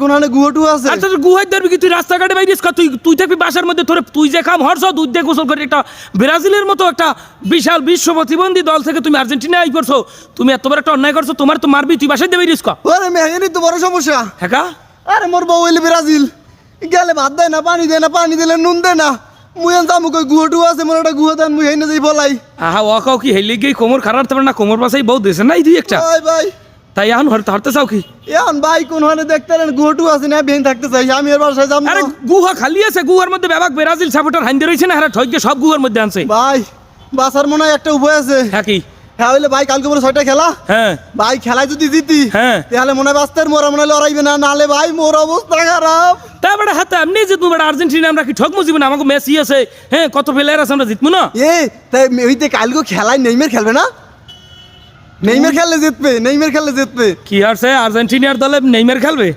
কোনখানে গুহটু আছে? আচ্ছা গুহায় ধরবি কি তুই রাস্তাঘাটে বাইরিস তুই থাকবি বাসার মধ্যে তোরে তুই যে কাম হরছ দুধ দিয়ে গোসল করে একটা ব্রাজিলের মতো একটা বিশাল বিশ্ব প্রতিবন্ধী দল থেকে তুমি আর্জেন্টিনা আই করছো তুমি এত বড় একটা অন্যায় করছো তোমার তো মারবি তুই বাসায় দেবে রিস্ক ওরে মেহেনি তো বড় সমস্যা। হ্যাঁ আরে মোর বউ হইলে ব্রাজিল গেলে ভাত দেয় না, পানি দেয় না, পানি দিলে নুন দেয় না। মুই জামু কই গুহটু আছে, মোর একটা গুহা দেন, মুই হেনে যাই বলাই। আহা ওয়াকাও কি হেলে গিয়ে কোমর খারাপ থাকবে না কোমর পাশাই বউ দেশে নাই দুই একটা ভাই ভাই তাই এখন হরতে চাও কি? এখন ভাই কোনখানে দেখতে গুহটু আছে না, বেন থাকতে চাই আমি এর বাসায় যাবো। আরে গুহা খালি আছে গুহার মধ্যে ব্যাপাক ব্রাজিল সাপোর্টার হাইন্দে রয়েছে না, হ্যাঁ ঠকে সব গুহার মধ্যে আনছে। ভাই বাসার মনে হয় একটা উপায় আছে। হ্যাঁ কি? হ্যাঁ হইলে ভাই কালকে পরে 6টা খেলা, হ্যাঁ ভাই খেলায় যদি জিতি হ্যাঁ তাহলে মনে হয় বাস্তার মোরা মনে হয় লড়াইবে না, নালে ভাই মোর অবস্থা খারাপ। তারপরে হাতে এমনি জিতবো বেটা আর্জেন্টিনা আমরা কি ঠকমো জীবনে আমাকে মেসি আছে হ্যাঁ কত প্লেয়ার আছে আমরা জিতবো না। এ তাই ওইতে কালকে খেলায় নেইমার খেলবে না? নেইমার খেললে জিতবে, নেইমার খেললে জিতবে। কি আর আর্জেন্টিনার দলে নেইমার খেলবে?